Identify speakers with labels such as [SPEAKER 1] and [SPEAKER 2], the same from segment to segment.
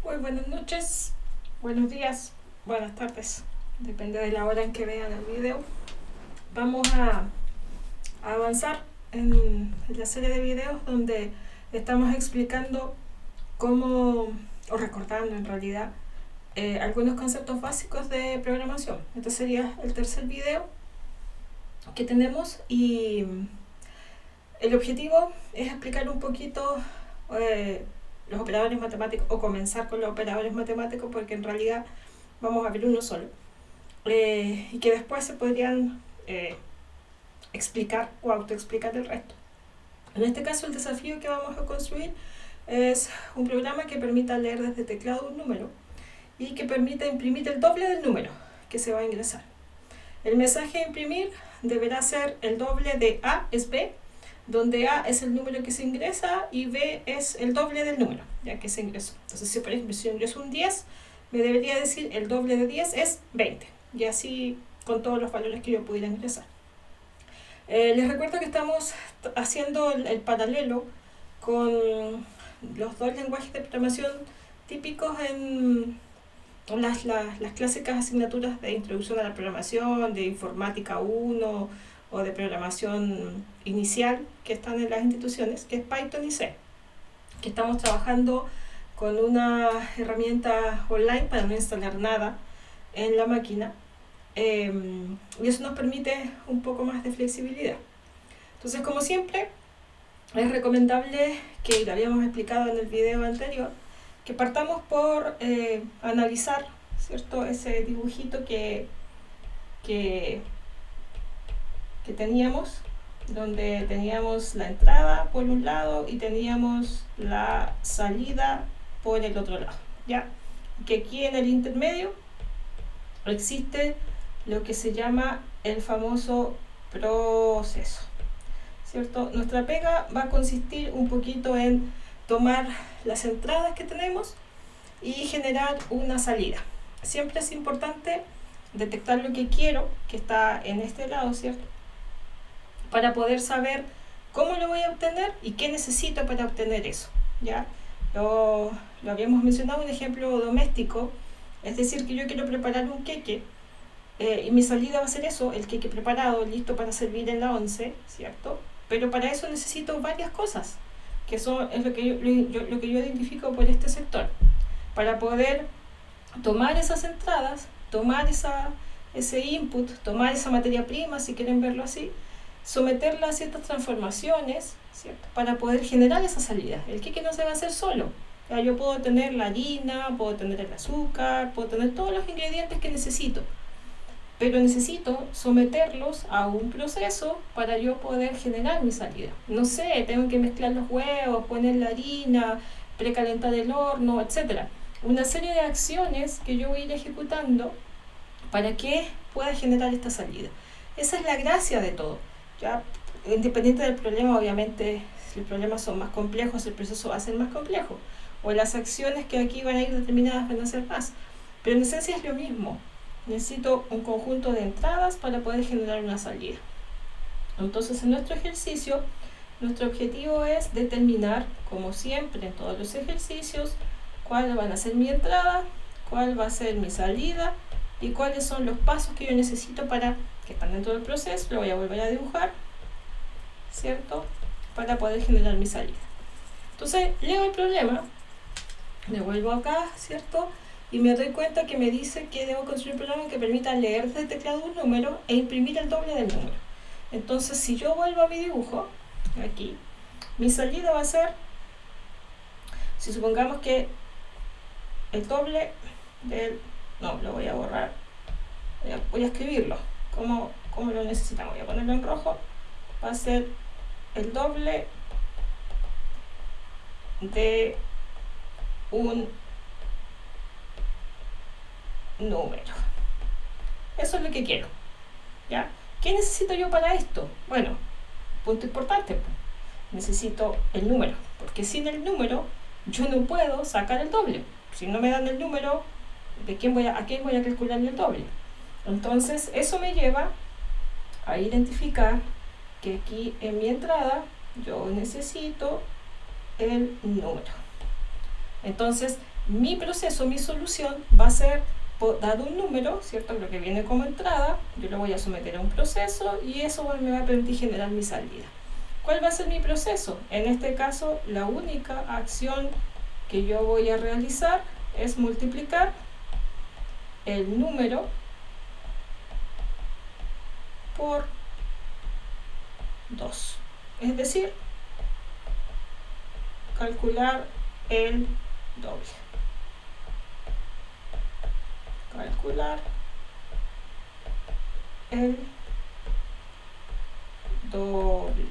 [SPEAKER 1] Muy buenas noches, buenos días, buenas tardes, depende de la hora en que vean el video. Vamos a avanzar en la serie de videos donde estamos explicando cómo, o recordando en realidad, algunos conceptos básicos de programación. Este sería el tercer video que tenemos y el objetivo es explicar un poquito los operadores matemáticos, o comenzar con los operadores matemáticos, porque en realidad vamos a ver uno solo, y que después se podrían explicar o autoexplicar el resto. En este caso, el desafío que vamos a construir es un programa que permita leer desde teclado un número y que permita imprimir el doble del número que se va a ingresar. El mensaje a imprimir deberá ser el doble de A es B, donde A es el número que se ingresa y B es el doble del número ya que se ingresó. Entonces, si por ejemplo yo ingreso un 10, me debería decir el doble de 10 es 20, y así con todos los valores que yo pudiera ingresar. Les recuerdo que estamos haciendo el paralelo con los dos lenguajes de programación típicos en las clásicas asignaturas de introducción a la programación, de informática 1 o de programación inicial que están en las instituciones, que es Python y C, que estamos trabajando con una herramienta online para no instalar nada en la máquina, y eso nos permite un poco más de flexibilidad. Entonces, como siempre, es recomendable, que lo habíamos explicado en el video anterior, que partamos por analizar, ¿cierto?, ese dibujito que teníamos, donde teníamos la entrada por un lado y teníamos la salida por el otro lado, ¿ya? Que aquí en el intermedio existe lo que se llama el famoso proceso, ¿cierto? Nuestra pega va a consistir un poquito en tomar las entradas que tenemos y generar una salida. Siempre es importante detectar lo que quiero, que está en este lado, ¿cierto?, para poder saber cómo lo voy a obtener y qué necesito para obtener eso, ¿ya? Lo habíamos mencionado, un ejemplo doméstico, es decir, que yo quiero preparar un queque, y mi salida va a ser eso, el queque preparado, listo para servir en la once, ¿cierto? Pero para eso necesito varias cosas, que es lo que yo identifico por este sector, para poder tomar esas entradas, tomar ese input, tomar esa materia prima, si quieren verlo así, someterla a ciertas transformaciones, ¿cierto?, para poder generar esa salida. El queque no se va a hacer solo. Ya, yo puedo tener la harina, puedo tener el azúcar, puedo tener todos los ingredientes que necesito, pero necesito someterlos a un proceso para yo poder generar mi salida. No sé, tengo que mezclar los huevos, poner la harina, precalentar el horno, etc. Una serie de acciones que yo voy a ir ejecutando para que pueda generar esta salida. Esa es la gracia de todo. Ya, independiente del problema, obviamente, si los problemas son más complejos, el proceso va a ser más complejo, o las acciones que aquí van a ir determinadas van a ser más, pero en esencia es lo mismo. Necesito un conjunto de entradas para poder generar una salida. Entonces, en nuestro ejercicio, nuestro objetivo es determinar, como siempre en todos los ejercicios, cuál va a ser mi entrada, cuál va a ser mi salida y cuáles son los pasos que yo necesito para que están dentro del proceso. Lo voy a volver a dibujar, ¿cierto?, para poder generar mi salida. Entonces, leo el problema, le vuelvo acá, ¿cierto?, y me doy cuenta que me dice que debo construir un programa que permita leer desde el teclado un número e imprimir el doble del número. Entonces, si yo vuelvo a mi dibujo, aquí, mi salida va a ser, si supongamos que el doble del... No, lo voy a borrar. Voy a escribirlo. ¿Cómo lo necesitamos? Voy a ponerlo en rojo. Va a ser el doble de un número. Eso es lo que quiero, ¿ya? ¿Qué necesito yo para esto? Bueno, punto importante, necesito el número, porque sin el número yo no puedo sacar el doble. Si no me dan el número, ¿a quién voy a calcular el doble? Entonces, eso me lleva a identificar que aquí en mi entrada yo necesito el número. Entonces, mi proceso, mi solución va a ser dado un número, ¿cierto? Lo que viene como entrada, yo lo voy a someter a un proceso y eso me va a permitir generar mi salida. ¿Cuál va a ser mi proceso? En este caso, la única acción que yo voy a realizar es multiplicar el número por 2. Es decir, calcular el doble. Calcular el doble.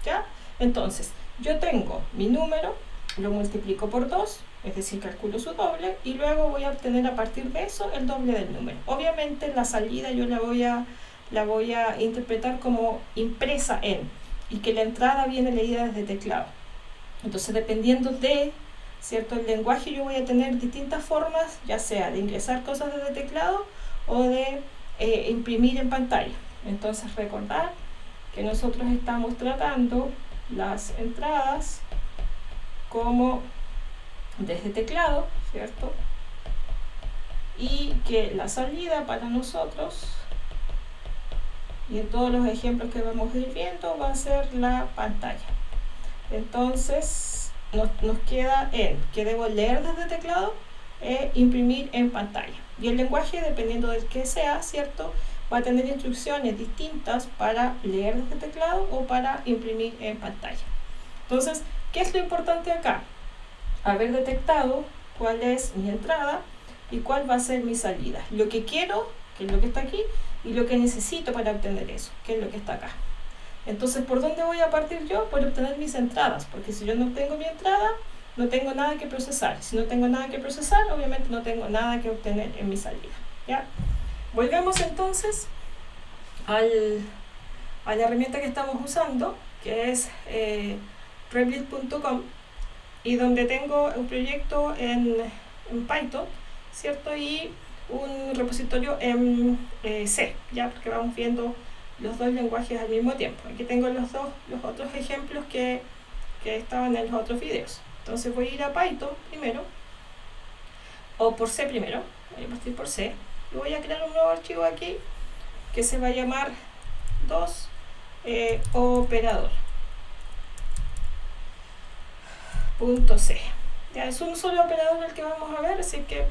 [SPEAKER 1] ¿Ya? Entonces, yo tengo mi número, lo multiplico por 2, es decir, calculo su doble, y luego voy a obtener a partir de eso el doble del número. Obviamente la salida yo la voy a interpretar como impresa en, y que la entrada viene leída desde teclado. Entonces, dependiendo de, ¿cierto?, el lenguaje, yo voy a tener distintas formas, ya sea de ingresar cosas desde teclado o de imprimir en pantalla. Entonces, recordar que nosotros estamos tratando las entradas como desde teclado, ¿cierto? Y que la salida para nosotros, y en todos los ejemplos que vamos a ir viendo, va a ser la pantalla. Entonces, nos queda que debo leer desde teclado e imprimir en pantalla. Y el lenguaje, dependiendo del que sea, ¿cierto?, va a tener instrucciones distintas para leer desde teclado o para imprimir en pantalla. Entonces, ¿qué es lo importante acá? Haber detectado cuál es mi entrada y cuál va a ser mi salida. Lo que quiero, que es lo que está aquí, y lo que necesito para obtener eso, que es lo que está acá. Entonces, ¿por dónde voy a partir yo? Por obtener mis entradas, porque si yo no tengo mi entrada, no tengo nada que procesar. Si no tengo nada que procesar, obviamente no tengo nada que obtener en mi salida. ¿Ya? Volvemos entonces a la herramienta que estamos usando, que es Replit.com, y donde tengo un proyecto en Python, ¿cierto? Y un repositorio en C, ya, porque vamos viendo los dos lenguajes al mismo tiempo. Aquí tengo los otros ejemplos que estaban en los otros videos. Entonces voy a ir a Python primero, o por C primero, voy a partir por C, y voy a crear un nuevo archivo aquí que se va a llamar 2 operador.c. Ya es un solo operador el que vamos a ver, así que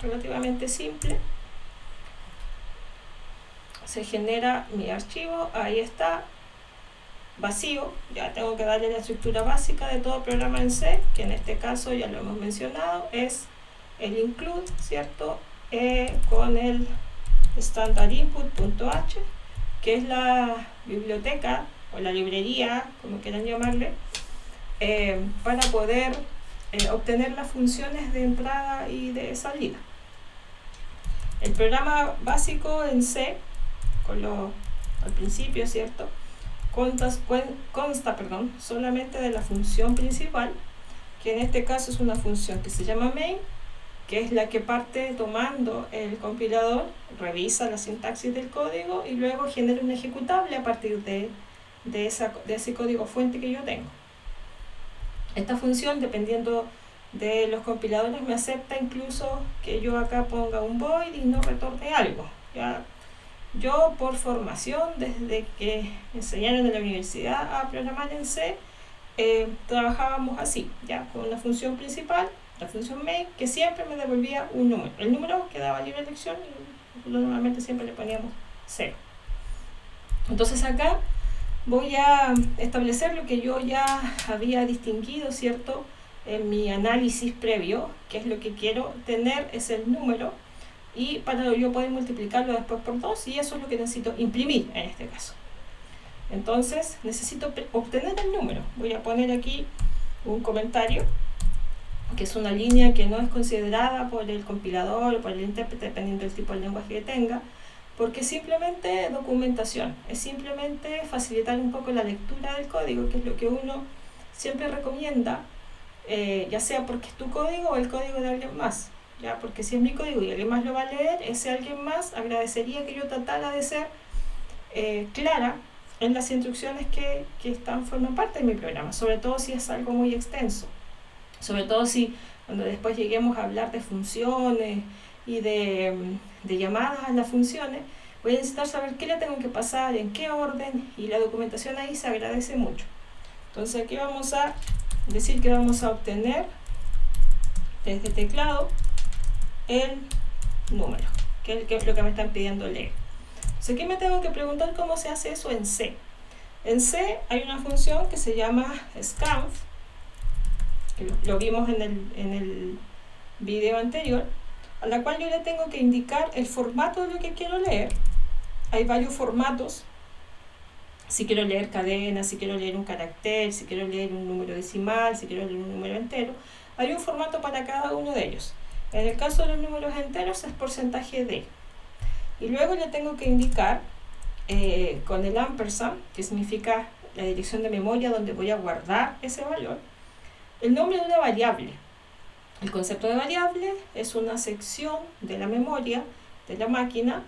[SPEAKER 1] relativamente simple. Se genera mi archivo, ahí está, vacío. Ya tengo que darle la estructura básica de todo programa en C, que en este caso ya lo hemos mencionado, es el include, ¿cierto? Con el standard input.h, que es la biblioteca o la librería, como quieran llamarle, para poder obtener las funciones de entrada y de salida. El programa básico en C, al principio, ¿cierto?, consta solamente de la función principal, que en este caso es una función que se llama main, que es la que parte tomando el compilador, revisa la sintaxis del código y luego genera un ejecutable a partir de ese código fuente que yo tengo. Esta función, dependiendo de los compiladores, me acepta incluso que yo acá ponga un void y no retorne algo. ¿Ya? Yo, por formación, desde que me enseñaron en la universidad a programar en C, trabajábamos así, ya, con una función principal, la función main, que siempre me devolvía un número. El número quedaba libre de elección y normalmente siempre le poníamos 0. Entonces acá voy a establecer lo que yo ya había distinguido, ¿cierto?, en mi análisis previo, que es lo que quiero tener, es el número, y para yo poder multiplicarlo después por 2, y eso es lo que necesito imprimir en este caso. Entonces necesito obtener el número. Voy a poner aquí un comentario, que es una línea que no es considerada por el compilador o por el intérprete, dependiendo del tipo de lenguaje que tenga, porque es simplemente documentación, es simplemente facilitar un poco la lectura del código, que es lo que uno siempre recomienda, ya sea porque es tu código o el código de alguien más, ya, porque si es mi código y alguien más lo va a leer, ese alguien más agradecería que yo tratara de ser clara en las instrucciones que forman parte de mi programa, sobre todo si es algo muy extenso. sobre todo si cuando después lleguemos a hablar de funciones y de llamadas a las funciones, voy a necesitar saber qué le tengo que pasar, en qué orden, y la documentación ahí se agradece mucho. Entonces aquí vamos a decir que vamos a obtener desde teclado el número, que es lo que me están pidiendo leer. Entonces aquí me tengo que preguntar cómo se hace eso en C. En C hay una función que se llama scanf, que lo vimos en el video anterior, a la cual yo le tengo que indicar el formato de lo que quiero leer. Hay varios formatos: si quiero leer cadena, si quiero leer un carácter, si quiero leer un número decimal, si quiero leer un número entero. Hay un formato para cada uno de ellos. En el caso de los números enteros es porcentaje %D. Y luego le tengo que indicar con el ampersand, que significa la dirección de memoria donde voy a guardar ese valor, el nombre de una variable. El concepto de variable es una sección de la memoria de la máquina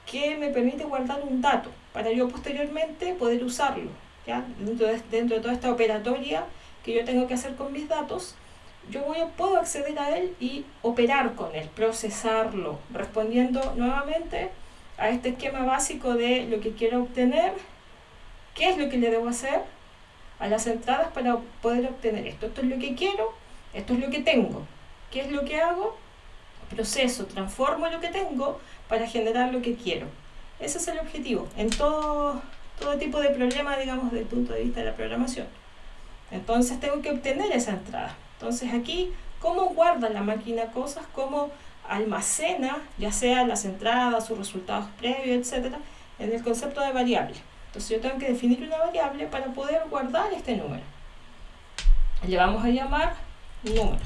[SPEAKER 1] que me permite guardar un dato para yo posteriormente poder usarlo, ¿ya? Dentro de toda esta operatoria que yo tengo que hacer con mis datos, yo puedo acceder a él y operar con él, procesarlo, respondiendo nuevamente a este esquema básico de lo que quiero obtener, qué es lo que le debo hacer a las entradas para poder obtener esto. Esto es lo que quiero, esto es lo que tengo. ¿Qué es lo que hago? Proceso, transformo lo que tengo para generar lo que quiero. Ese es el objetivo en todo tipo de problema, digamos, desde el punto de vista de la programación. Entonces tengo que obtener esa entrada. Entonces aquí, ¿cómo guarda la máquina cosas? ¿Cómo almacena, ya sea las entradas, sus resultados previos, etcétera, en el concepto de variable? Entonces yo tengo que definir una variable para poder guardar este número. Le vamos a llamar número.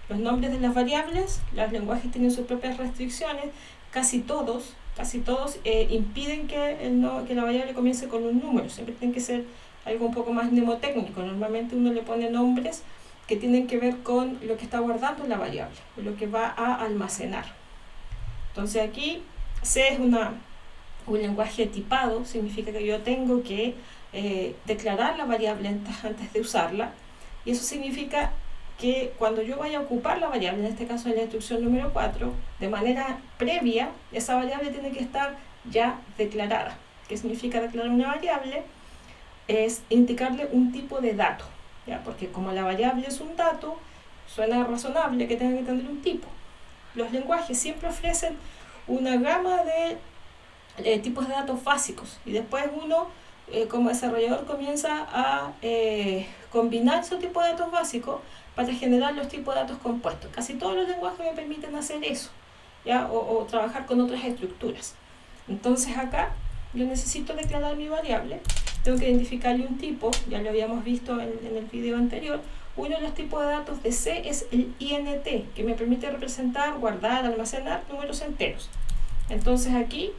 [SPEAKER 1] Los nombres de las variables, los lenguajes tienen sus propias restricciones. Casi todos impiden que la variable comience con un número. Siempre tiene que ser algo un poco más mnemotécnico. Normalmente uno le pone nombres que tienen que ver con lo que está guardando la variable, o lo que va a almacenar. Entonces aquí C es un lenguaje tipado, significa que yo tengo que declarar la variable antes de usarla, y eso significa que cuando yo vaya a ocupar la variable, en este caso en la instrucción número 4, de manera previa, esa variable tiene que estar ya declarada. ¿Qué significa declarar una variable? Es indicarle un tipo de dato, ¿ya? Porque como la variable es un dato, suena razonable que tenga que tener un tipo. Los lenguajes siempre ofrecen una gama de tipos de datos básicos, y después uno como desarrollador comienza a combinar esos tipos de datos básicos para generar los tipos de datos compuestos. Casi todos los lenguajes me permiten hacer eso, ¿ya? O trabajar con otras estructuras. Entonces acá yo necesito declarar mi variable, tengo que identificarle un tipo, ya lo habíamos visto en el video anterior. Uno de los tipos de datos de C es el int, que me permite representar, guardar, almacenar números enteros. Entonces aquí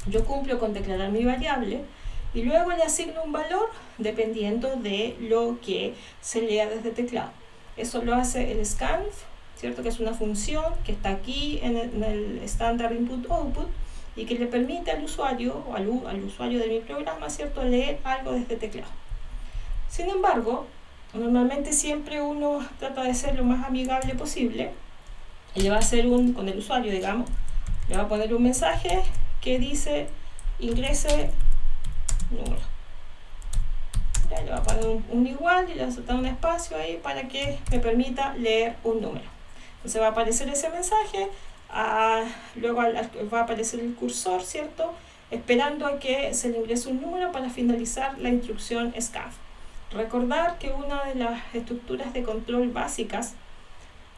[SPEAKER 1] yo cumplo con declarar mi variable y luego le asigno un valor dependiendo de lo que se lea desde teclado. Eso lo hace el scanf, ¿cierto? Que es una función que está aquí en el standard input-output y que le permite al usuario o al usuario de mi programa, ¿cierto?, leer algo desde teclado. Sin embargo, normalmente siempre uno trata de ser lo más amigable posible y le va a hacer con el usuario, digamos, le va a poner un mensaje que dice ingrese número. Ya le va a poner un igual y le va a soltar un espacio ahí para que me permita leer un número. Entonces va a aparecer ese mensaje, luego va a aparecer el cursor, ¿cierto?, esperando a que se le ingrese un número para finalizar la instrucción scanf. Recordar que una de las estructuras de control básicas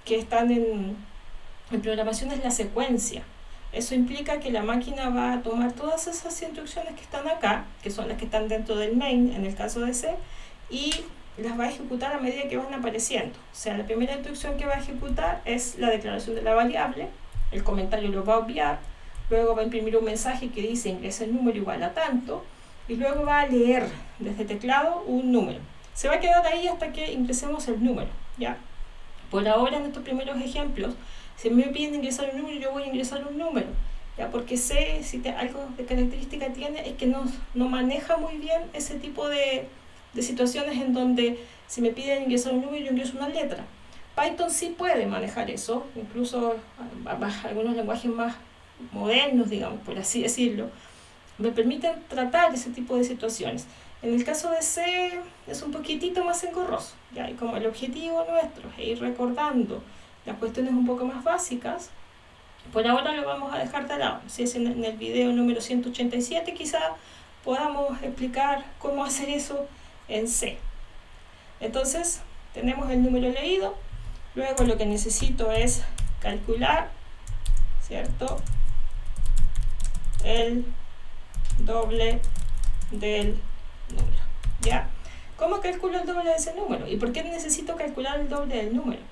[SPEAKER 1] que están en programación es la secuencia. Eso implica que la máquina va a tomar todas esas instrucciones que están acá, que son las que están dentro del main, en el caso de C, y las va a ejecutar a medida que van apareciendo. O sea, la primera instrucción que va a ejecutar es la declaración de la variable, el comentario lo va a obviar, luego va a imprimir un mensaje que dice ingresa el número igual a tanto, y luego va a leer desde teclado un número. Se va a quedar ahí hasta que ingresemos el número, ¿ya? Por ahora, en estos primeros ejemplos, si me piden ingresar un número, yo voy a ingresar un número, ¿ya? Porque sé, algo de característica tiene, es que no maneja muy bien ese tipo de situaciones en donde Si me piden ingresar un número, yo ingreso una letra. Python sí puede manejar eso, incluso algunos lenguajes más modernos, digamos, por así decirlo, me permiten tratar ese tipo de situaciones. En el caso de C es un poquitito más engorroso, ¿ya? Y como el objetivo nuestro es ir recordando las cuestiones un poco más básicas, por ahora lo vamos a dejar de lado. Si es en el video número 187, quizá podamos explicar cómo hacer eso en C. Entonces, tenemos el número leído, luego lo que necesito es calcular, ¿cierto?, el doble del número, ¿ya? ¿Cómo calculo el doble de ese número? ¿Y por qué necesito calcular el doble del número?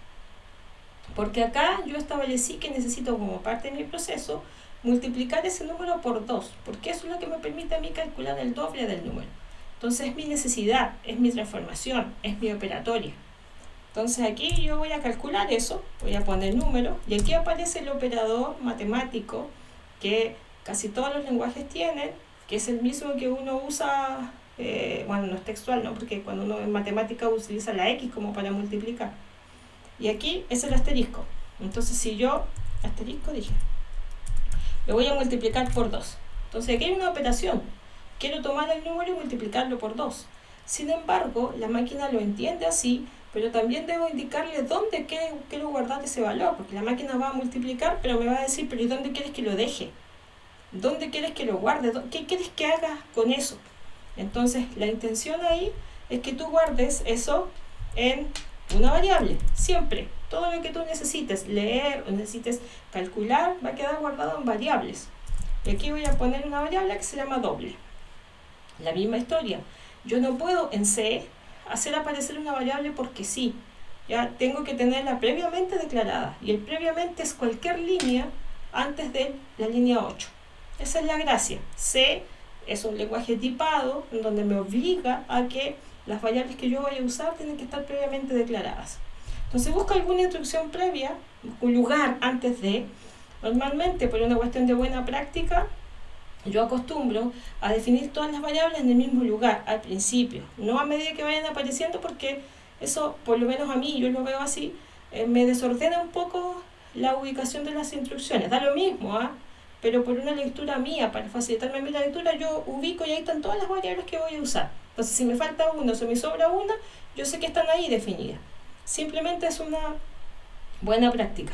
[SPEAKER 1] Porque acá yo establecí que necesito, como parte de mi proceso, multiplicar ese número por 2, porque eso es lo que me permite a mí calcular el doble del número. Entonces es mi necesidad, es mi transformación, es mi operatoria. Entonces aquí yo voy a calcular eso, voy a poner número, y aquí aparece el operador matemático que casi todos los lenguajes tienen, que es el mismo que uno usa, bueno, no es textual, ¿no? Porque cuando uno en matemática utiliza la X como para multiplicar. Y aquí es el asterisco. Entonces si yo, asterisco dije, lo voy a multiplicar por 2. Entonces aquí hay una operación. Quiero tomar el número y multiplicarlo por 2. Sin embargo, la máquina lo entiende así, pero también debo indicarle dónde quiero guardar ese valor, porque la máquina va a multiplicar, pero me va a decir, pero ¿y dónde quieres que lo deje? ¿Dónde quieres que lo guarde? ¿Qué quieres que haga con eso? Entonces, la intención ahí es que tú guardes eso en una variable, siempre. Todo lo que tú necesites leer o necesites calcular va a quedar guardado en variables. Y aquí voy a poner una variable que se llama doble. La misma historia. Yo no puedo en C hacer aparecer una variable porque sí. Ya tengo que tenerla previamente declarada. Y el previamente es cualquier línea antes de la línea 8. Esa es la gracia. C es un lenguaje tipado en donde me obliga a que las variables que yo voy a usar tienen que estar previamente declaradas. Entonces busco alguna instrucción previa, un lugar antes de. Normalmente, por una cuestión de buena práctica, yo acostumbro a definir todas las variables en el mismo lugar al principio, no a medida que vayan apareciendo, porque eso, por lo menos a mí, yo lo veo así, me desordena un poco la ubicación de las instrucciones. Da lo mismo, pero por una lectura mía, para facilitarme mi lectura, yo ubico y ahí están todas las variables que voy a usar. Entonces, si me falta una o si me sobra una, yo sé que están ahí definidas. Simplemente es una buena práctica.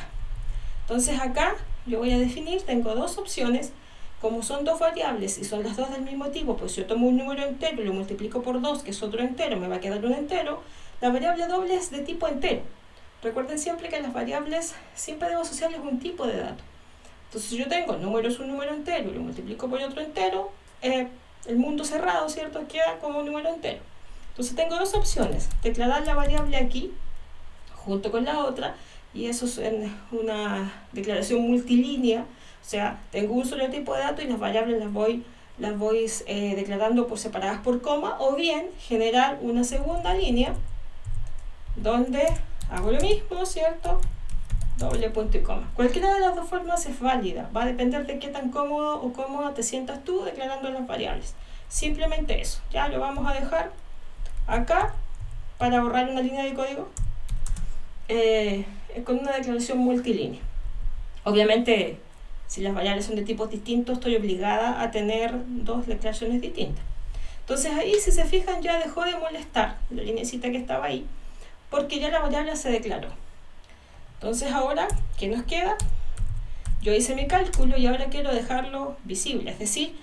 [SPEAKER 1] Entonces acá yo voy a definir, tengo dos opciones. Como son dos variables y son las dos del mismo tipo, pues si yo tomo un número entero y lo multiplico por 2, que es otro entero, me va a quedar un entero. La variable doble es de tipo entero. Recuerden siempre que las variables siempre debo asociarles un tipo de dato. Entonces si yo tengo el número es un número entero y lo multiplico por otro entero, el mundo cerrado, ¿cierto?, queda como un número entero. Entonces tengo dos opciones: declarar la variable aquí junto con la otra, y eso es una declaración multilínea. O sea, tengo un solo tipo de datos y las variables las voy declarando por separadas por coma, o bien generar una segunda línea donde hago lo mismo, ¿cierto? Doble punto y coma. Cualquiera de las dos formas es válida, va a depender de qué tan cómodo o cómoda te sientas tú declarando las variables. Simplemente eso, ya lo vamos a dejar acá para borrar una línea de código con una declaración multilínea. Obviamente, si las variables son de tipos distintos, estoy obligada a tener dos declaraciones distintas. Entonces ahí, si se fijan, ya dejó de molestar la lineecita que estaba ahí, porque ya la variable se declaró. Entonces ahora, ¿qué nos queda? Yo hice mi cálculo y ahora quiero dejarlo visible, es decir,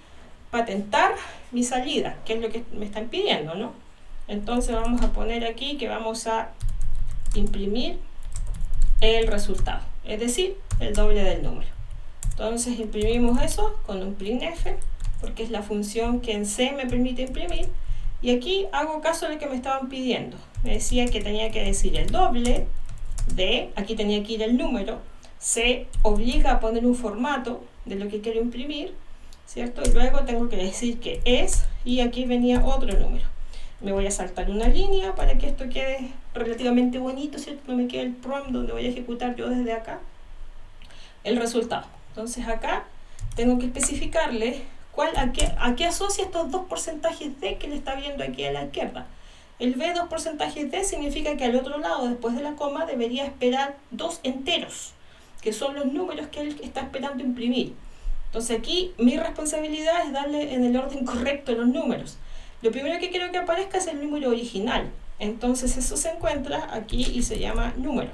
[SPEAKER 1] patentar mi salida, que es lo que me están pidiendo, ¿no? Entonces vamos a poner aquí que vamos a imprimir el resultado, es decir, el doble del número. Entonces imprimimos eso con un printf, porque es la función que en C me permite imprimir, y aquí hago caso de lo que me estaban pidiendo. Me decía que tenía que decir el doble de, aquí tenía que ir el número, se obliga a poner un formato de lo que quiero imprimir, ¿cierto? Y luego tengo que decir que es, y aquí venía otro número. Me voy a saltar una línea para que esto quede relativamente bonito, ¿cierto? No me quede el prompt donde voy a ejecutar yo desde acá el resultado. Entonces acá tengo que especificarle a qué asocia estos dos porcentajes de que le está viendo aquí a la izquierda. El B 2%D significa que al otro lado, después de la coma, debería esperar 2 enteros, que son los números que él está esperando imprimir. Entonces aquí mi responsabilidad es darle en el orden correcto los números. Lo primero que quiero que aparezca es el número original. Entonces eso se encuentra aquí y se llama número.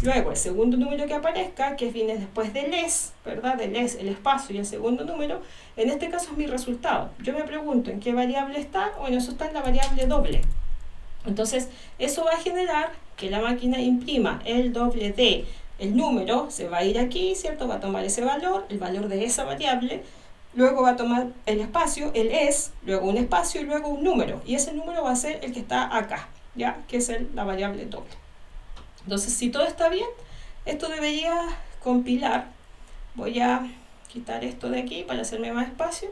[SPEAKER 1] Luego el segundo número que aparezca, que viene después del es, ¿verdad? Del es, el espacio y el segundo número, en este caso es mi resultado. Yo me pregunto en qué variable está. Bueno, eso está en la variable doble. Entonces eso va a generar que la máquina imprima el doble de el número, se va a ir aquí, ¿cierto? Va a tomar ese valor, el valor de esa variable, luego va a tomar el espacio, el es, luego un espacio y luego un número. Y ese número va a ser el que está acá, ¿ya? Que es la variable doble. Entonces, si todo está bien, esto debería compilar. Voy a quitar esto de aquí para hacerme más espacio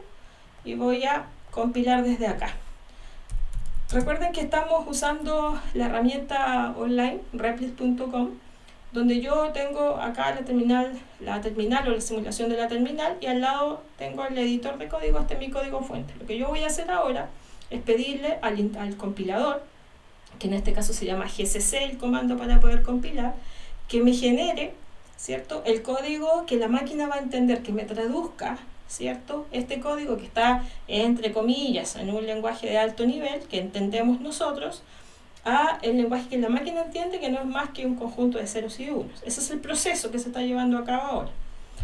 [SPEAKER 1] y voy a compilar desde acá. Recuerden que estamos usando la herramienta online replit.com, donde yo tengo acá la terminal o la simulación de la terminal, y al lado tengo el editor de código. Este es mi código fuente. Lo que yo voy a hacer ahora es pedirle al compilador, que en este caso se llama GCC, el comando para poder compilar, que me genere, ¿cierto?, el código que la máquina va a entender, que me traduzca, ¿cierto?, este código que está entre comillas en un lenguaje de alto nivel que entendemos nosotros, a el lenguaje que la máquina entiende, que no es más que un conjunto de ceros y unos. Ese es el proceso que se está llevando a cabo ahora.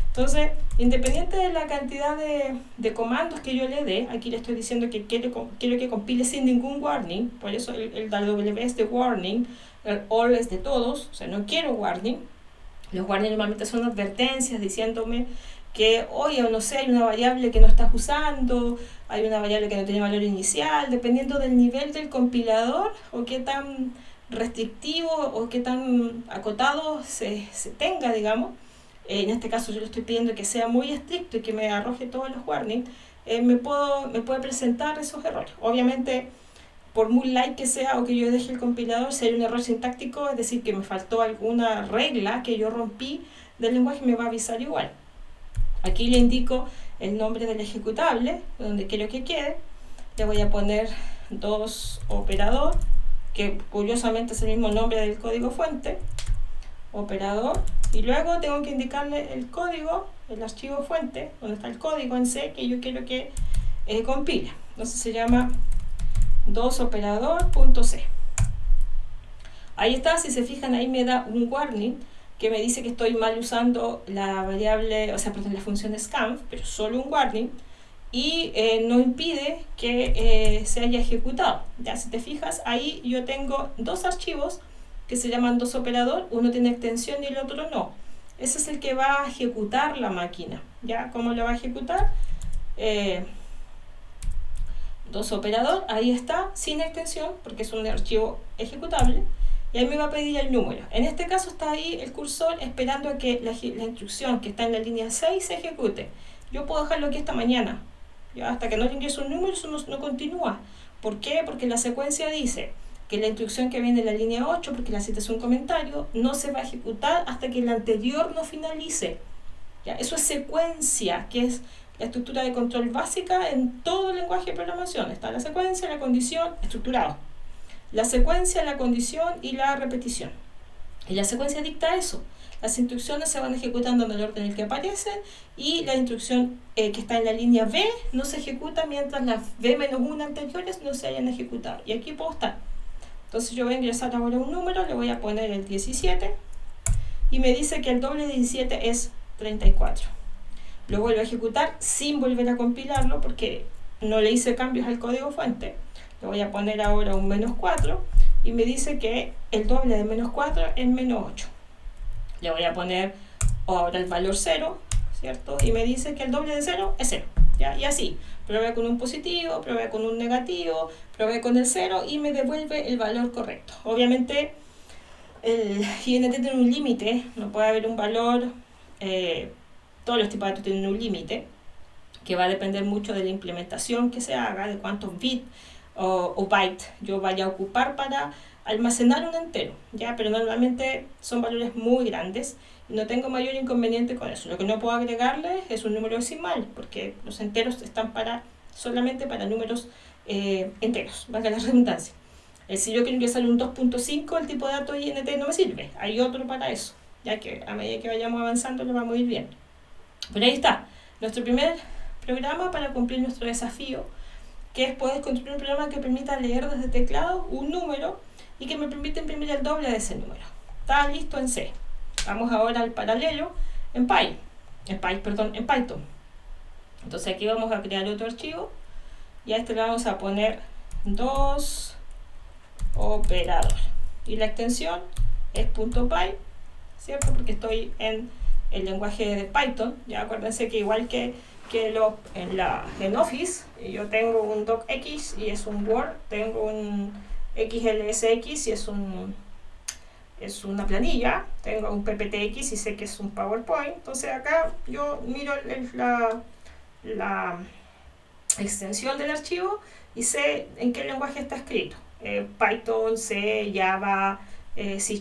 [SPEAKER 1] Entonces, independiente de la cantidad de comandos que yo le dé, aquí le estoy diciendo que quiero que compile sin ningún warning, por eso el W es de warning, el all es de todos, o sea, no quiero warning. Los warnings normalmente son advertencias diciéndome que, oye, no sé, hay una variable que no estás usando, hay una variable que no tiene valor inicial, dependiendo del nivel del compilador o qué tan restrictivo o qué tan acotado se tenga, digamos. En este caso yo le estoy pidiendo que sea muy estricto y que me arroje todos los warnings. Me puede presentar esos errores. Obviamente, por muy light que sea o que yo deje el compilador, si hay un error sintáctico, es decir, que me faltó alguna regla que yo rompí del lenguaje, me va a avisar igual. Aquí le indico el nombre del ejecutable, donde quiero que quede. Le voy a poner 2 operador, que curiosamente es el mismo nombre del código fuente, operador, y luego tengo que indicarle el código, el archivo fuente, donde está el código en C que yo quiero que compile. Entonces se llama 2operador.c. Ahí está, si se fijan, ahí me da un warning que me dice que estoy mal usando la variable, o sea, perdón, la función scanf, pero solo un warning, y no impide que se haya ejecutado. Ya, si te fijas, ahí yo tengo 2 archivos que se llaman 2operador, uno tiene extensión y el otro no. Ese es el que va a ejecutar la máquina. ¿Ya? ¿Cómo lo va a ejecutar? 2operador, ahí está, sin extensión, porque es un archivo ejecutable, y ahí me va a pedir el número. En este caso está ahí el cursor esperando a que la instrucción que está en la línea 6 se ejecute. Yo puedo dejarlo aquí esta mañana, ¿ya? Hasta que no le ingreso un número, eso no continúa. ¿Por qué? Porque la secuencia dice que la instrucción que viene en la línea 8, porque la cita es un comentario, no se va a ejecutar hasta que la anterior no finalice. ¿Ya? Eso es secuencia, que es la estructura de control básica en todo el lenguaje de programación. Está la secuencia, la condición, estructurado. La secuencia, la condición y la repetición. Y la secuencia dicta eso. Las instrucciones se van ejecutando en el orden en el que aparecen, y la instrucción que está en la línea B no se ejecuta mientras las B-1 anteriores no se hayan ejecutado. Y aquí puedo estar. Entonces yo voy a ingresar ahora un número, le voy a poner el 17, y me dice que el doble de 17 es 34. Lo vuelvo a ejecutar sin volver a compilarlo porque no le hice cambios al código fuente. Le voy a poner ahora un -4 y me dice que el doble de -4 es -8. Le voy a poner ahora el valor 0, ¿cierto? Y me dice que el doble de 0 es 0. ¿Ya? Y así, probé con un positivo, probé con un negativo, probé con el 0 y me devuelve el valor correcto. Obviamente el INT tiene un límite, no puede haber un valor, todos los tipos de datos tienen un límite que va a depender mucho de la implementación que se haga, de cuántos bits o bytes yo vaya a ocupar para almacenar un entero, ¿ya? Pero normalmente son valores muy grandes y no tengo mayor inconveniente con eso. Lo que no puedo agregarle es un número decimal, porque los enteros están solamente para números enteros, valga la redundancia. Si yo quiero ingresar un 2.5, el tipo de datos INT no me sirve. Hay otro para eso, ya que a medida que vayamos avanzando lo vamos a ir bien. Pero ahí está, nuestro primer programa para cumplir nuestro desafío, que es poder construir un programa que permita leer desde teclado un número y que me permita imprimir el doble de ese número. Está listo en C. Vamos ahora al paralelo en Python. Entonces aquí vamos a crear otro archivo y a este le vamos a poner 2 operador y la extensión es .py, ¿cierto? Porque estoy en el lenguaje de Python. Ya acuérdense que igual que en Office yo tengo un docx y es un Word, tengo un xlsx y es una planilla, tengo un pptx y sé que es un PowerPoint. Entonces acá yo miro la extensión del archivo y sé en qué lenguaje está escrito. Python, C, Java, C#,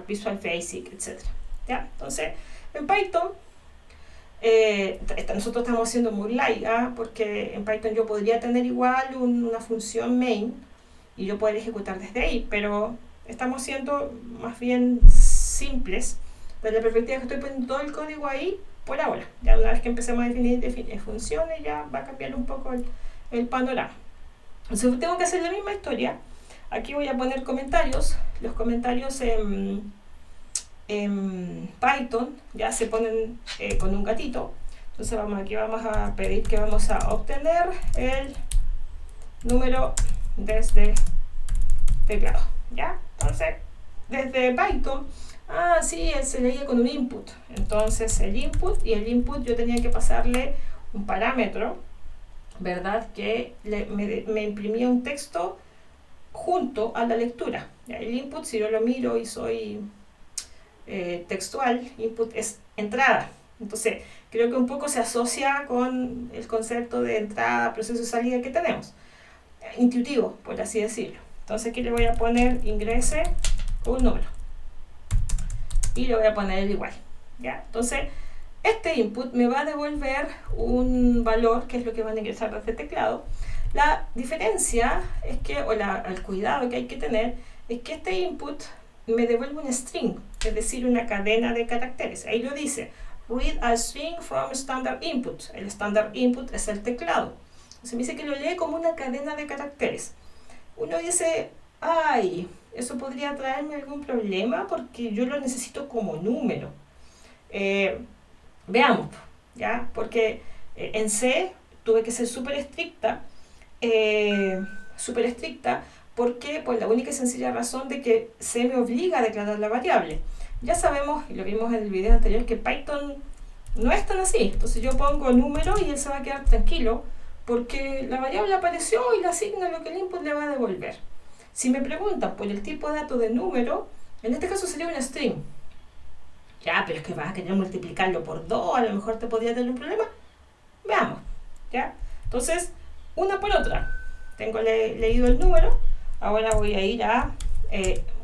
[SPEAKER 1] Visual Basic, etc. ¿Ya? Entonces, en Python, nosotros estamos haciendo muy light, porque en Python yo podría tener igual una función main y yo poder ejecutar desde ahí, pero estamos siendo más bien simples desde la perspectiva que estoy poniendo todo el código ahí por ahora. Ya una vez que empecemos a definir funciones, ya va a cambiar un poco el panorama. Entonces tengo que hacer la misma historia. Aquí voy a poner comentarios. Los comentarios en Python ya se ponen con un gatito. Entonces aquí vamos a pedir que vamos a obtener el número desde teclado. ¿Ya? Entonces, desde Python, sí, él se leía con un input. Entonces el input yo tenía que pasarle un parámetro, ¿verdad? Que me imprimía un texto junto a la lectura. ¿Ya? El input, si yo lo miro y soy textual, input es entrada. Entonces, creo que un poco se asocia con el concepto de entrada, proceso y salida que tenemos. Intuitivo, por así decirlo. Entonces aquí le voy a poner ingrese un número. Y le voy a poner el igual. ¿Ya? Entonces, este input me va a devolver un valor, que es lo que van a ingresar desde el teclado. La diferencia es que, el cuidado que hay que tener, es que este input me devuelve un string, es decir, una cadena de caracteres. Ahí lo dice, read a string from standard input. El standard input es el teclado. Entonces me dice que lo lee como una cadena de caracteres. Uno dice, eso podría traerme algún problema porque yo lo necesito como número. Veamos, ¿ya? Porque en C tuve que ser súper estricta, porque por la única y sencilla razón de que C me obliga a declarar la variable. Ya sabemos, y lo vimos en el video anterior, que Python no es tan así. Entonces yo pongo número y él se va a quedar tranquilo porque la variable apareció y le asigna lo que el input le va a devolver. Si me preguntan por el tipo de dato de número, en este caso sería un string. Ya, pero es que vas a querer multiplicarlo por 2, a lo mejor te podría tener un problema. Veamos, ¿ya? Entonces, una por otra. Tengo leído el número, ahora voy a ir a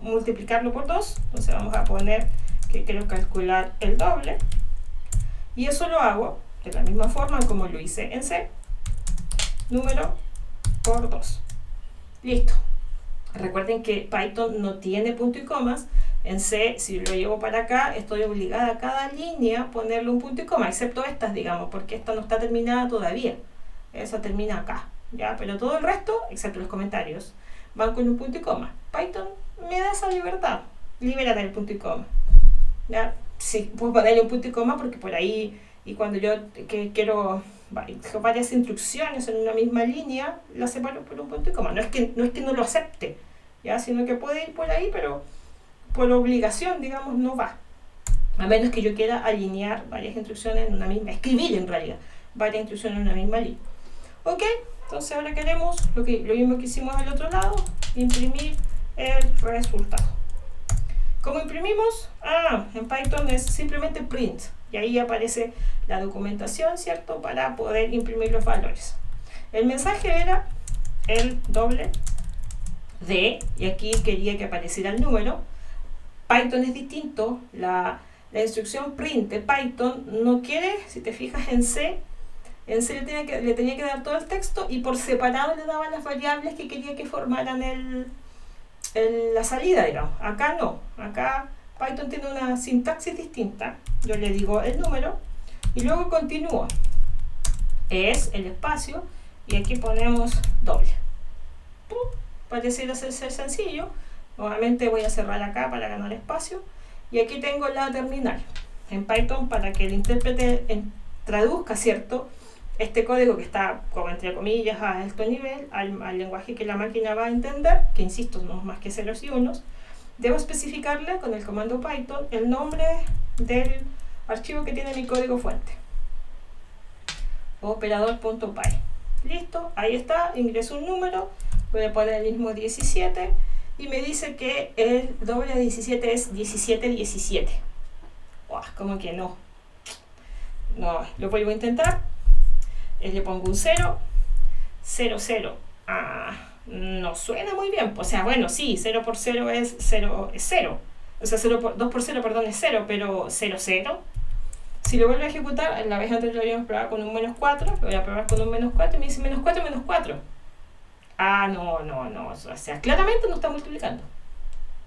[SPEAKER 1] multiplicarlo por 2. Entonces vamos a poner que quiero calcular el doble. Y eso lo hago de la misma forma como lo hice en C. Número por 2. Listo. Recuerden que Python no tiene punto y comas. En C, si lo llevo para acá, estoy obligada a cada línea a ponerle un punto y coma, excepto estas, digamos, porque esta no está terminada todavía. Esa termina acá, ¿ya? Pero todo el resto, excepto los comentarios, van con un punto y coma. Python me da esa libertad. Libérate del punto y coma. ¿Ya? Sí, puedo ponerle un punto y coma porque por ahí, y cuando yo quiero varias instrucciones en una misma línea, las separo por un punto y coma. No es que no lo acepte, ¿ya? Sino que puede ir por ahí, pero por obligación, digamos, no va. A menos que yo quiera alinear varias instrucciones en una misma, escribir en realidad varias instrucciones en una misma línea. Ok, entonces ahora queremos lo mismo que hicimos al otro lado, imprimir el resultado. ¿Cómo imprimimos? En Python es simplemente print, y ahí aparece la documentación, ¿cierto? Para poder imprimir los valores. El mensaje era el doble de, y aquí quería que apareciera el número. Python es distinto, la instrucción print de Python no quiere, si te fijas en C le tenía que dar todo el texto y por separado le daba las variables que quería que formaran la salida, digamos. Acá no, acá Python tiene una sintaxis distinta. Yo le digo el número y luego continúo. Es el espacio y aquí ponemos doble. Pareciera ser sencillo. Nuevamente voy a cerrar acá para ganar espacio. Y aquí tengo la terminal en Python para que el intérprete traduzca, ¿cierto?, este código que está, como entre comillas, a alto nivel, al lenguaje que la máquina va a entender, que insisto, no es más que ceros y unos. Debo especificarle con el comando Python el nombre del archivo que tiene mi código fuente. Operador.py. Listo, ahí está, ingreso un número, voy a poner el mismo 17 y me dice que el doble de 17 es 1717. Como que no. No, lo vuelvo a intentar. Le pongo un 0, 0, 0. No suena muy bien. O sea, bueno, sí, 0 por 0 es 0, es 0. O sea, 2 por 0, perdón, es 0, pero 0, 0. Si lo vuelvo a ejecutar, la vez anterior lo habíamos probado con un menos 4, lo voy a probar con un menos 4 y me dice menos 4, menos 4. No. O sea, claramente no está multiplicando.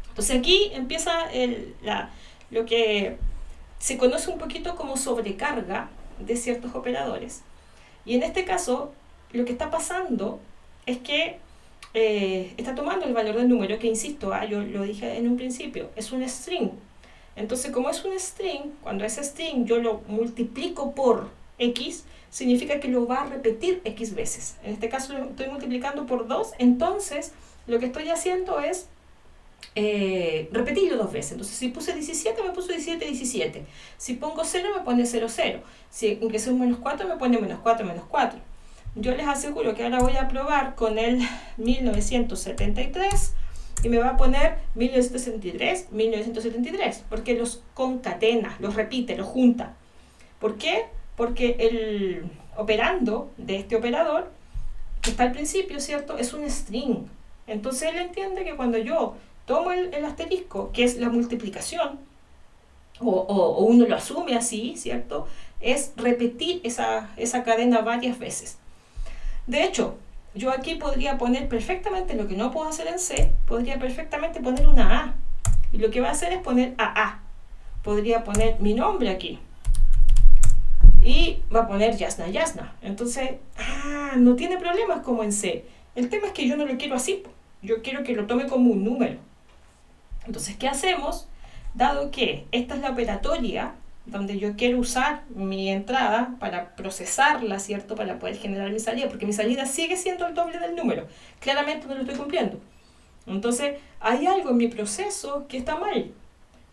[SPEAKER 1] Entonces aquí empieza lo que se conoce un poquito como sobrecarga de ciertos operadores. Y en este caso, lo que está pasando es que está tomando el valor del número, que insisto, yo lo dije en un principio, es un string. Entonces, como es un string, cuando ese string yo lo multiplico por x, significa que lo va a repetir x veces. En este caso lo estoy multiplicando por 2, entonces lo que estoy haciendo es repetirlo 2 veces. Entonces, si puse 17, me puso 17, 17. Si pongo 0, me pone 0, 0. Si ingresé un menos 4, me pone menos 4, menos 4. Yo les aseguro que ahora voy a probar con el 1973 y me va a poner 1973, 1973, porque los concatena, los repite, los junta. ¿Por qué? Porque el operando de este operador, que está al principio, ¿cierto?, es un string. Entonces él entiende que cuando yo tomo el asterisco, que es la multiplicación, o uno lo asume así, ¿cierto?, es repetir esa cadena varias veces. De hecho, yo aquí podría poner perfectamente lo que no puedo hacer en C, podría perfectamente poner una A. Y lo que va a hacer es poner AA. Podría poner mi nombre aquí. Y va a poner Yasna Yasna. Entonces, no tiene problemas como en C. El tema es que yo no lo quiero así. Yo quiero que lo tome como un número. Entonces, ¿qué hacemos? Dado que esta es la operatoria donde yo quiero usar mi entrada para procesarla, ¿cierto?, para poder generar mi salida, porque mi salida sigue siendo el doble del número. Claramente no lo estoy cumpliendo. Entonces, hay algo en mi proceso que está mal,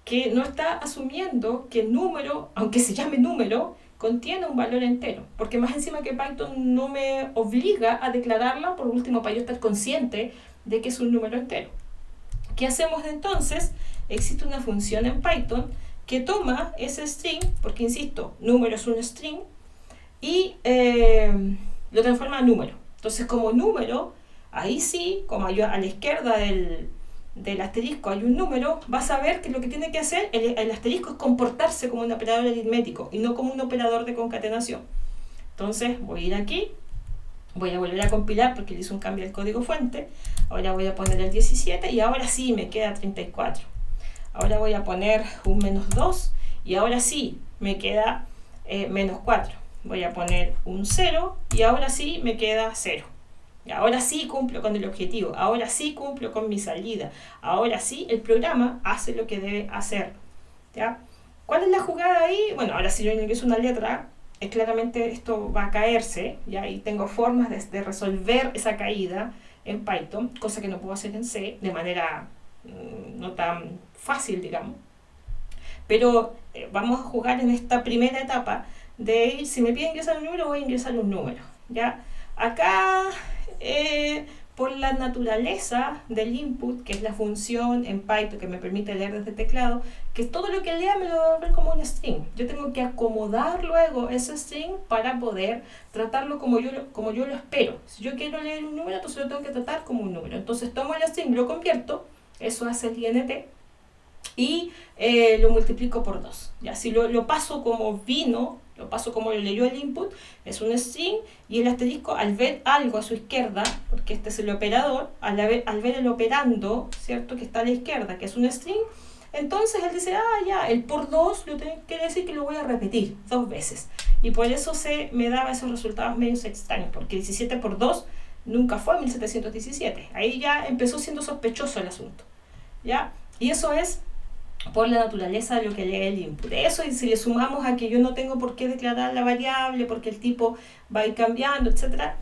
[SPEAKER 1] que no está asumiendo que el número, aunque se llame número, contiene un valor entero, porque más encima que Python no me obliga a declararla, por último, para yo estar consciente de que es un número entero. ¿Qué hacemos entonces? Existe una función en Python que toma ese string, porque insisto, número es un string, y lo transforma en número. Entonces, como número, ahí sí, como yo a la izquierda del asterisco hay un número, vas a ver que lo que tiene que hacer el asterisco es comportarse como un operador aritmético y no como un operador de concatenación. Entonces, voy a ir aquí, voy a volver a compilar porque le hice un cambio al código fuente. Ahora voy a poner el 17 y ahora sí me queda 34. Ahora voy a poner un menos 2 y ahora sí me queda menos 4. Voy a poner un 0 y ahora sí me queda 0. Ahora sí cumplo con el objetivo, ahora sí cumplo con mi salida, ahora sí el programa hace lo que debe hacer. ¿Ya? ¿Cuál es la jugada ahí? Bueno, ahora si yo ingreso una letra, claramente esto va a caerse, ¿ya? Y tengo formas de resolver esa caída en Python, cosa que no puedo hacer en C de manera no tan fácil, digamos. Pero vamos a jugar en esta primera etapa de ir, si me piden ingresar un número, voy a ingresar un número, ¿ya? Acá, por la naturaleza del input, que es la función en Python que me permite leer desde el teclado, que todo lo que lea me lo va a ver como un string. Yo tengo que acomodar luego ese string para poder tratarlo como yo lo espero. Si yo quiero leer un número, entonces lo tengo que tratar como un número. Entonces tomo el string, lo convierto, eso hace el INT, y lo multiplico por 2. Ya, si lo paso como vino, lo paso como lo leyó el input, es un string, y el asterisco, al ver algo a su izquierda, porque este es el operador, al ver el operando, ¿cierto?, que está a la izquierda, que es un string, entonces él dice, ya, el por 2 quiere decir que lo voy a repetir 2 veces. Y por eso se me daba esos resultados medios extraños, porque 17 por 2 nunca fue 1717. Ahí ya empezó siendo sospechoso el asunto, ¿ya? Y eso es por la naturaleza de lo que lee el input. Eso, y si le sumamos a que yo no tengo por qué declarar la variable porque el tipo va a ir cambiando, etc.,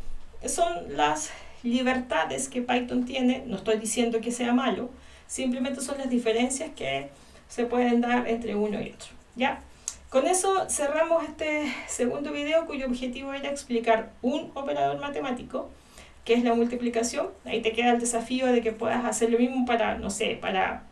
[SPEAKER 1] son las libertades que Python tiene. No estoy diciendo que sea malo, simplemente son las diferencias que se pueden dar entre uno y otro, ¿ya? Con eso cerramos este segundo video, cuyo objetivo era explicar un operador matemático, que es la multiplicación. Ahí te queda el desafío de que puedas hacer lo mismo para, no sé, para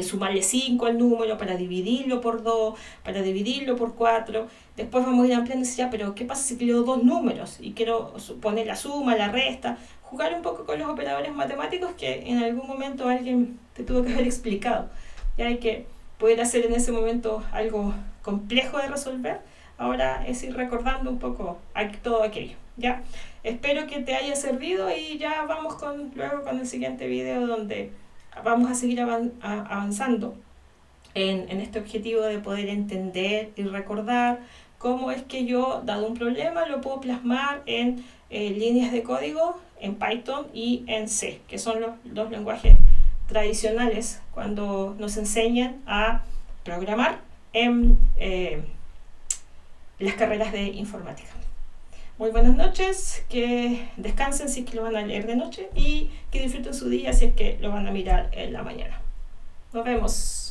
[SPEAKER 1] sumarle 5 al número, para dividirlo por 2, para dividirlo por 4. Después vamos a ir ampliando y decir, ya, pero ¿qué pasa si quiero 2 números y quiero poner la suma, la resta? Jugar un poco con los operadores matemáticos que en algún momento alguien te tuvo que haber explicado. Ya hay que poder hacer en ese momento algo complejo de resolver. Ahora es ir recordando un poco todo aquello, ¿ya? Espero que te haya servido, y ya vamos luego con el siguiente video, donde vamos a seguir avanzando en este objetivo de poder entender y recordar cómo es que yo, dado un problema, lo puedo plasmar en líneas de código en Python y en C, que son los dos lenguajes tradicionales cuando nos enseñan a programar en las carreras de informática. Muy buenas noches, que descansen si es que lo van a leer de noche, y que disfruten su día si es que lo van a mirar en la mañana. Nos vemos.